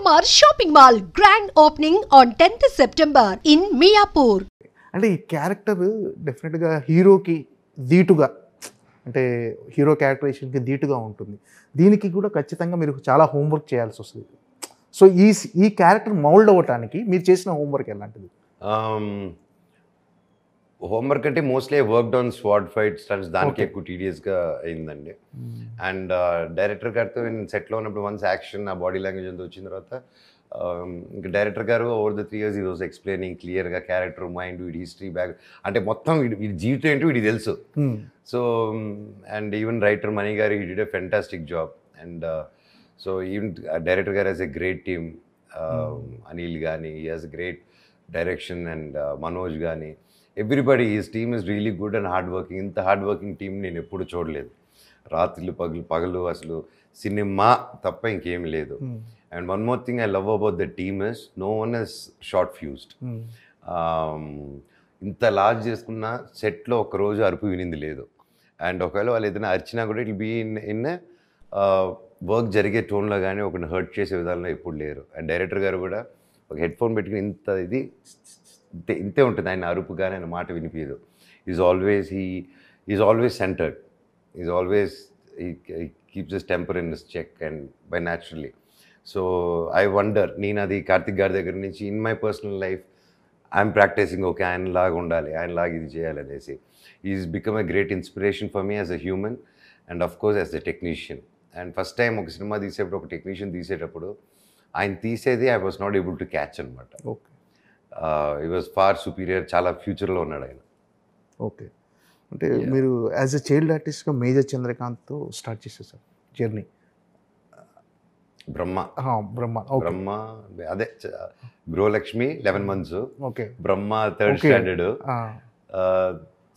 GMR Shopping Mall grand opening on 10th September in Miapur. అంటే ఈ character డెఫినెట్గా హీరోకి ధీటుగా, అంటే హీరో క్యారెక్టరైజేషన్కి ధీటుగా ఉంటుంది. దీనికి కూడా ఖచ్చితంగా మీరు చాలా హోంవర్క్ చేయాల్సి వస్తుంది. సో ఈ క్యారెక్టర్ మౌల్డ్ అవ్వటానికి మీరు చేసిన హోంవర్క్ ఎలాంటిది? హోంవర్క్ అంటే mostly worked on squad fight stunts, దానికి ఎక్కువ టీడియస్గా అయిందండి. అండ్ డైరెక్టర్ గారితో నేను సెట్లో ఉన్నప్పుడు వన్స్ యాక్షన్ ఆ బాడీ లాంగ్వేజ్ అంతా వచ్చిన తర్వాత ఇంకా director garu over the 3 years ఈ వాజ్ ఎక్స్ప్లెయినింగ్ క్లియర్గా క్యారెక్టర్, మైండ్, వీడి హిస్టరీ, బ్యాక్, అంటే మొత్తం వీడి జీవితం ఏంటో వీడికి తెలుసు. So and even writer Mani garu he did a fantastic job. And so even director garu has a great team. Anil కానీ he has great direction, and Manoj కానీ everybody, his team is really good and hard working. ఇంత hard working team నేను ఎప్పుడు చూడలేదు. రాత్రులు పగలు అసలు cinema తప్ప ఇంకేం లేదు. And one more thing I love about the team is no one is short fused. ఇంత లార్జ్ చేసుకున్న సెట్లో ఒకరోజు అరుపు వినింది లేదు. అండ్ ఒకవేళ వాళ్ళు ఏదైనా అరిచినా కూడా ఇట్ బీ ఇన్ వర్క్ జరిగే టోన్లో కానీ ఒకరిని హర్ట్ చేసే విధానంలో ఎప్పుడు లేరు. అండ్ డైరెక్టర్ గారు కూడా ఒక హెడ్ ఫోన్ పెట్టుకుని ఇంతే ఉంటుంది. ఆయన అరుపు కానీ ఆయన మాట వినిపించదు. Is always centred. Is always he keeps his temper in his check and by naturally. So I wonder, నేను అది కార్తిక్ గారి దగ్గర నుంచి in my personal life I'm practicing, okay ఆయనలాగా ఉండాలి, ఆయనలాగా ఇది చేయాలి అనేసి. Is become a great inspiration for me as a human and of course as a technician. And first time ఒక సినిమా తీసేటప్పుడు, ఒక టెక్నీషియన్ తీసేటప్పుడు ఆయన తీసేది I was not able to catch అనమాట. Okay, he was far superior. చాలా ఫ్యూచర్లో ఉన్నాడు ఆయన. ఓకే, అంటే మీరు యాజ్ ఎ చైల్డ్ ఆర్టిస్ట్గా మేజర్ చంద్రకాంత్తో స్టార్ట్ చేశారు సార్ జర్నీ. బ్రహ్మ అదే గృహలక్ష్మి 11 months, ఓకే, బ్రహ్మ 3rd standard,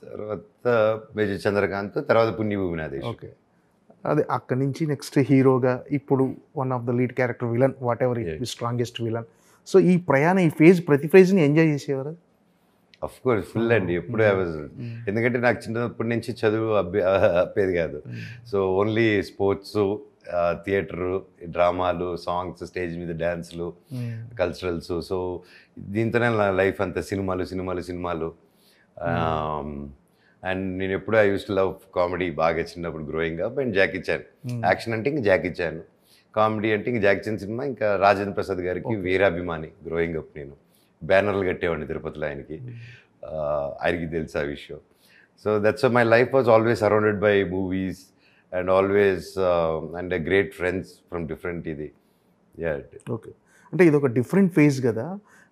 తర్వాత మేజర్ చంద్రకాంత్, తర్వాత పుణ్యభూమి నాదేశ్. ఓకే, అదే అక్కడి నుంచి నెక్స్ట్ హీరోగా ఇప్పుడు one of the lead character, villain, what ever it strongest villain. So ఈ ప్రయాణం, ఈ ప్రతి ఫేజ్ని ఎంజాయ్ చేసేవారు? అఫ్ కోర్స్ ఫుల్ అండి. ఎప్పుడు ఐ వాజ్, ఎందుకంటే నాకు చిన్నప్పటి నుంచి చదువు అప్పేది కాదు. సో ఓన్లీ స్పోర్ట్స్, థియేటరు, డ్రామాలు, సాంగ్స్, స్టేజ్ మీద డ్యాన్స్లు, కల్చరల్స్. సో దీంతోనే నా లైఫ్ అంతా సినిమాలు. అండ్ నేను ఎప్పుడు I used to love comedy బాగా చిన్నప్పుడు growing up. And Jackie Chan, action అంటే ఇంక జాకీ చాన్, కామెడీ అంటే ఇంక జాకీ చాన్ సినిమా, ఇంకా రాజేంద్ర ప్రసాద్ గారికి వీరాభిమాని గ్రోయింగ్ అప్. నేను బ్యానర్లు కట్టేవాడిని తిరుపతిలో ఆయనకి తెలుసు ఆ విషయం. So that's my life was always surrounded by movies and always and great friends from different ఇది. ఓకే, అంటే ఇది ఒక డిఫరెంట్ ఫేజ్ కదా.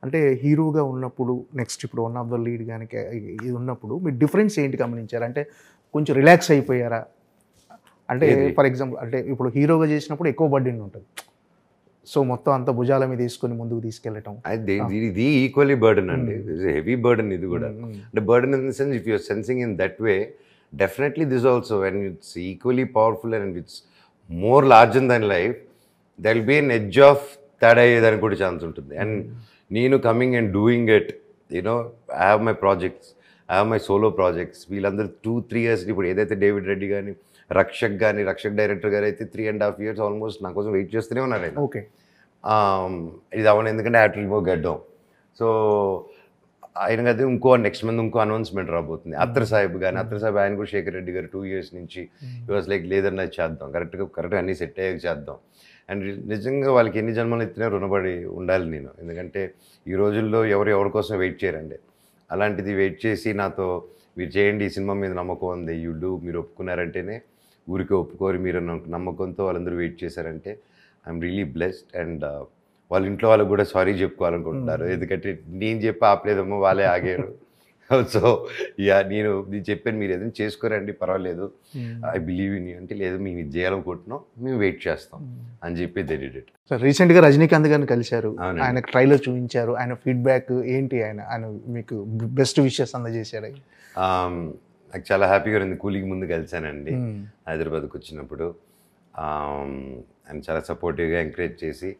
అంటే హీరోగా ఉన్నప్పుడు, నెక్స్ట్ ఇప్పుడు వన్ ఆఫ్ ద లీడ్ కానీ ఇది ఉన్నప్పుడు మీరు డిఫరెన్స్ ఏంటి గమనించారు? అంటే కొంచెం రిలాక్స్ అయిపోయారా? అంటే ఫర్ ఎగ్జాంపుల్, అంటే ఇప్పుడు హీరోగా చేసినప్పుడు ఎక్కువ బర్డెన్ ఉంటుంది, సో మొత్తం అంత భుజాల మీద తీసుకొని ముందుకు తీసుకెళ్ళటం. ఇది ఈక్వల్లీ బర్డెన్ అండి, హెవీ బర్డెన్ ఇది కూడా. అంటే burden in the sense if you're sensing in that way, definitely this also when it's equally powerful and it's more larger than life, there will be an edge of తేడా అయ్యేదానికి కూడా chance ఉంటుంది. And నేను coming and doing it, you know, I have my projects, I have my solo projects. వీళ్ళందరూ 2-3 years ఇప్పుడు ఏదైతే David Reddy కానీ, Rakshak director గారు అయితే 3.5 years ఆల్మోస్ట్ నా కోసం వెయిట్ చేస్తూనే ఉన్నారు ఆయన. ఓకే, ఇది అవును, ఎందుకంటే హ్యావ్ టు రిమూవ్ గడ్డం. సో ఆయన కదా ఇంకో నెక్స్ట్ మంత్ ఇంకో అనౌన్స్మెంట్ రాబోతుంది. అత్తర్ సాహిబ్ ఆయన కూడా శేఖర్ రెడ్డి గారు 2 years నుంచి వాజ్ లైక్ లేదన్నా చేద్దాం, కరెక్ట్గా అన్నీ సెట్ అయ్యాక చేద్దాం. అండ్ నిజంగా వాళ్ళకి ఎన్ని జన్మలు ఎత్తినా రుణపడి ఉండాలి నేను, ఎందుకంటే ఈ రోజుల్లో ఎవరి కోసం వెయిట్ చేయరండి. అలాంటిది వెయిట్ చేసి నాతో మీరు చేయండి, ఈ సినిమా మీద నమ్మకం ఉంది, మీరు ఒప్పుకున్నారంటేనే, ఊరికే ఒప్పుకోరు, మీరు నమ్మకంతో వాళ్ళందరూ వెయిట్ చేశారంటే ఐఎమ్ రియలీ బ్లెస్డ్. అండ్ వాళ్ళ ఇంట్లో వాళ్ళకి కూడా సారీ చెప్పుకోవాలనుకుంటున్నారు, ఎందుకంటే నేను చెప్పి ఆపలేదమ్మో, వాళ్ళే ఆగారు. సో నేను చెప్పాను, మీరు ఏదైనా చేసుకోరండి పర్వాలేదు, ఐ బిలీవ్ ఇన్ యూ అంటే, లేదు మేము ఇది చేయాలనుకుంటున్నాం, మేము వెయిట్ చేస్తాం అని చెప్పి దే డిడ్ ఇట్. సార్ రీసెంట్గా రజనీకాంత్ గారిని కలిశారు, ఆయన ట్రైలర్ చూపించారు, ఆయన ఫీడ్బ్యాక్ ఏంటి? ఆయన మీకు బెస్ట్ విషెస్ అందజేశారు? నాకు చాలా హ్యాపీగా ఉంది. కూలీకి ముందు కలిశానండి హైదరాబాద్కి వచ్చినప్పుడు. ఆయన చాలా సపోర్టివ్గా ఎంకరేజ్ చేసి,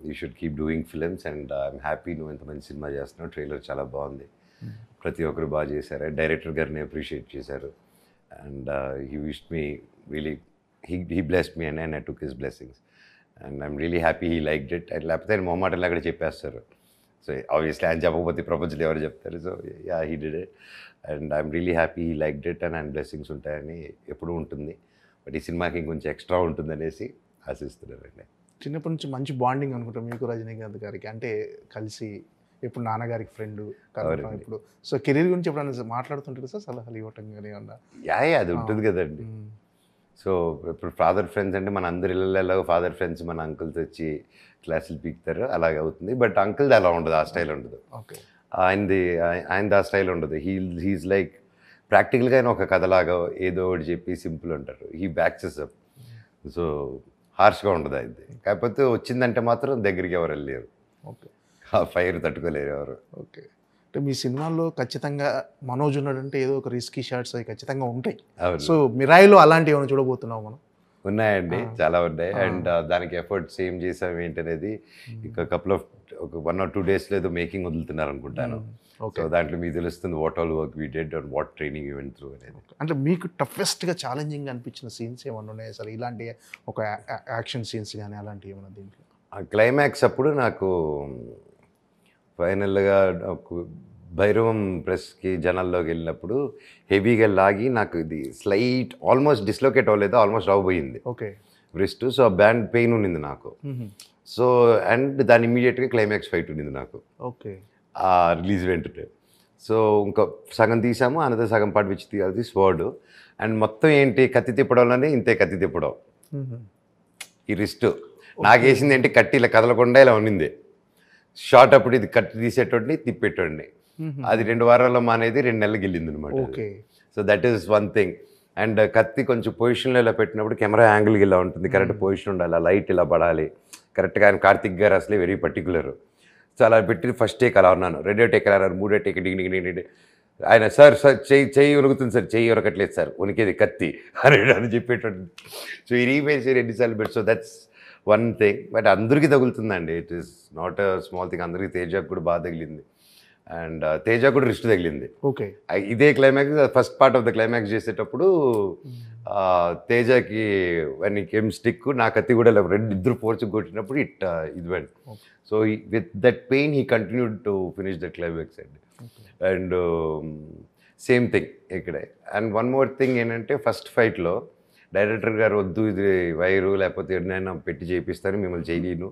you should keep doing films and I'm happy నువ్వు ఎంత మంచి సినిమా చేస్తున్నావు, ట్రైలర్ చాలా బాగుంది, ప్రతి ఒక్కరు బాగా చేశారు. డైరెక్టర్ గారిని అప్రిషియేట్ చేశారు. And he wished me really, he blessed me and I took his blessings. And I'm really happy he liked it. And లేకపోతే ఆయన మొహమాటలు అక్కడ చెప్పేస్తారు. సో ఆబ్వియస్లీ ఆయన చెప్పకపోతే ప్రపంచంలో ఎవరు చెప్తారు. So yeah he did it and I'm really happy he liked it and ఆయన బ్లెస్సింగ్స్ ఉంటాయని ఎప్పుడూ ఉంటుంది. బట్ ఈ సినిమాకి ఇంకొంచెం ఎక్స్ట్రా ఉంటుందనేసి ఆశిస్తున్నానండి. చిన్నప్పటి నుంచి మంచి బాండింగ్ అనుకుంటాం మీకు రజనీకాంత్ గారికి, అంటే కలిసి ఇప్పుడు నాన్నగారికి ఫ్రెండ్ ఇప్పుడు. సో కెరీర్ గురించి ఎప్పుడైనా మాట్లాడుతుంటారు సార్, సలహాలు ఇవ్వటం కానీ ఏమన్నా? యా అది ఉంటుంది కదండి. సో ఇప్పుడు ఫాదర్ ఫ్రెండ్స్ అంటే మన అందరి ఇళ్ళల్లో ఫాదర్ ఫ్రెండ్స్ మన అంకుల్స్ వచ్చి క్లాసులు పీకుతారు, అలాగే అవుతుంది. బట్ అంకుల్ది అలా ఉండదు, ఆ స్టైల్ ఉండదు. ఓకే, ఆయనది ఆ స్టైల్ ఉండదు. హీఈస్ లైక్ ప్రాక్టికల్గా ఆయన ఒక కథలాగా ఏదో ఒకటి చెప్పి సింపుల్ ఉంటారు. He బ్యాక్సెస్ up. సో హార్ష్గా ఉండదు అది. కాకపోతే వచ్చిందంటే మాత్రం దగ్గరికి ఎవరు వెళ్ళలేరు. ఓకే, ఆ ఫైర్ తట్టుకోలేరు ఎవరు. ఓకే. అంటే మీ సినిమాల్లో ఖచ్చితంగా మనోజ్ ఉన్నాడంటే ఏదో ఒక రిస్కీ షాట్స్ అవి ఖచ్చితంగా ఉంటాయి. సో మిరాయిలో అలాంటివి ఏమైనా చూడబోతున్నాం మనం? ఉన్నాయండి, చాలా ఉన్నాయి. అండ్ దానికి ఎఫర్ట్స్ ఏం చేసాం ఏంటనేది ఇంకా ఒక 1 or 2 daysలో ఏదో మేకింగ్ వదులుతున్నారు అనుకుంటాను. సో దాంట్లో మీకు తెలుస్తుంది what all work we did and what training event through అనేది. అంటే మీకు టఫెస్ట్గా ఛాలెంజింగ్ అనిపించిన సీన్స్ ఏమన్నా ఉన్నాయి అసలు? ఇలాంటి ఒక యాక్షన్ సీన్స్ కానీ అలాంటివి ఏమన్నా దీంట్లో? ఆ క్లైమాక్స్ అప్పుడు నాకు ఫైనల్గా భైరవం ప్రెస్కి జనాల్లోకి వెళ్ళినప్పుడు హెవీగా లాగి నాకు ఇది స్లైట్ ఆల్మోస్ట్ డిస్లోకేట్ అవ్వలేదు, ఆల్మోస్ట్ అవ్వబోయింది ఓకే రిస్ట్. సో ఆ బ్యాండ్ పెయిన్ ఉన్నింది నాకు. సో అండ్ దాని ఇమీడియట్గా క్లైమాక్స్ ఫైట్ ఉన్నింది నాకు ఓకే ఆ రిలీజ్ వెంటనే. సో ఇంకా సగం తీసాము, అనదర్ సగం పాటు విచ్చి తీయాలి స్వర్డ్. అండ్ మొత్తం ఏంటి కత్తి తిప్పడంలోనే ఇంతే కత్తి తిప్పడం. ఈ రిస్ట్ నాకు వేసింది ఏంటి, కత్తి ఇలా కదలకుండా ఇలా ఉన్నింది. షార్ట్ అప్పుడు ఇది కత్తి తీసేటోడిని తిప్పేటోడిని. అది 2 వారాల్లో మానేది 2 నెలలకు వెళ్ళింది అనమాట. So that is one thing. And కత్తి కొంచెం పొజిషన్లో ఇలా పెట్టినప్పుడు కెమెరా యాంగిల్కి ఇలా ఉంటుంది, కరెక్ట్ పొజిషన్ ఉండాలి, ఆ లైట్ ఇలా పడాలి కరెక్ట్గా. ఆయన కార్తిక్ గారు అసలే వెరీ పర్టికులర్. సో అలా పెట్టి ఫస్ట్ టేక్ అలా ఉన్నాను, 2వ టేక్ అలా అన్నారు, 3వ టేక్ డింగ్ ఆయన సార్ చెయ్యి ఉనుకుతుంది సార్, చెయ్యి ఉరకట్లేదు సార్, ఉనికేది కత్తి అని చెప్పేటట్టు. సో ఈ రీమేజ్ ఎన్నిసార్లు పెట్టి. So that's one thing. But అందరికీ తగులుతుందండి, it is not a small thing. అందరికీ తేజకు కూడా బాగా తగిలింది అండ్ తేజ కూడా రిస్ట్ తగిలింది. ఓకే, ఇదే climax first part of the climax చేసేటప్పుడు తేజకి వన్ కేమ్ స్టిక్, నా కత్తి కూడా ఇద్దరు ఫోర్స్ కొట్టినప్పుడు ఇది vent. So with that pain he continued to finish the climax అండి. అండ్ సేమ్ థింగ్ ఇక్కడే. అండ్ వన్ మోర్ థింగ్ ఏంటంటే ఫస్ట్ ఫైట్లో డైరెక్టర్ గారు వద్దు ఇది వైరు లేకపోతే ఎన్నైనా పెట్టి చేయిస్తాను, మిమ్మల్ని చేయలేను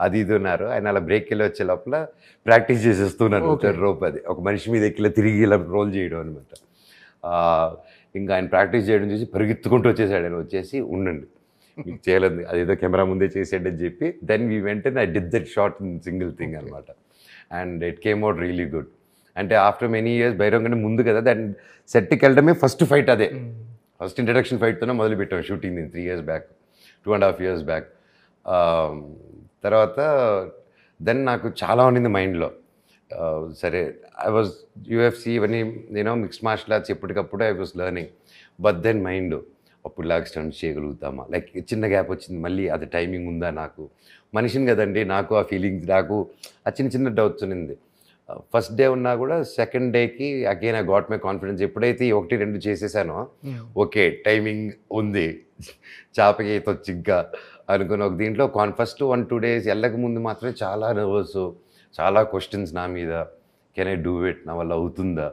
అది ఇది ఉన్నారు. ఆయన అలా బ్రేక్ వెళ్ళి వచ్చే లోపల ప్రాక్టీస్ చేసేస్తున్నాను రోప్. అది ఒక మనిషి మీద ఎక్కిలా తిరిగి ఇలా రోల్ చేయడం అనమాట. ఇంకా ఆయన ప్రాక్టీస్ చేయడం చూసి పరిగెత్తుకుంటూ వచ్చేసాడు. ఆయన వచ్చేసి ఉండండి మీకు చేయలేదు, అదేదో కెమెరా ముందే చేసాడు అని చెప్పి then we went I did that short in single thing అనమాట. And it came out really good. అంటే ఆఫ్టర్ మెనీ ఇయర్స్ భైరవం కంటే ముందు కదా, దాన్ని సెట్కి వెళ్ళడమే ఫస్ట్ ఫైట్ అదే. ఫస్ట్ ఇంట్రడక్షన్ ఫైట్తోనే మొదలుపెట్టాం shooting 3 years back, 2.5 years back. తర్వాత దెన్ నాకు చాలా ఉండింది మైండ్లో. సరే ఐ వాజ్ యూఎఫ్సి ఇవన్నీ మిక్స్డ్ మార్షల్ ఆర్ట్స్ ఎప్పటికప్పుడు I was learning. But then mind అప్పుడులాగా స్టంట్స్ చేయగలుగుతామా, లైక్ చిన్న గ్యాప్ వచ్చింది, మళ్ళీ అది టైమింగ్ ఉందా, నాకు మనిషిని కదండి, నాకు ఆ ఫీలింగ్స్, నాకు ఆ చిన్న డౌట్స్ ఉన్నింది. ఫస్ట్ డే ఉన్నా కూడా సెకండ్ డేకి again I got my confidence. ఎప్పుడైతే 1-2 చేసేసానో ఓకే టైమింగ్ ఉంది, చాపకి అయితే వచ్చి ఇంకా అనుకుని ఒక దీంట్లో ఫస్ట్ 1-2 days వెళ్ళక ముందు మాత్రమే చాలా నర్వస్, చాలా క్వశ్చన్స్ నా మీద. కెన్ ఐ డూ ఇట్, నా వల్ల అవుతుందా,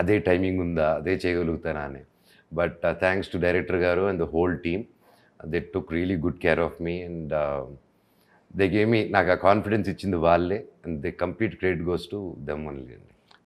అదే టైమింగ్ ఉందా, అదే చేయగలుగుతానా అని. బట్ థ్యాంక్స్ టు డైరెక్టర్ గారు and the whole team, they took really good care of me and they gave me, నాకు ఆ కాన్ఫిడెన్స్ ఇచ్చింది వాళ్ళే. And they complete credit goes to them only అండి.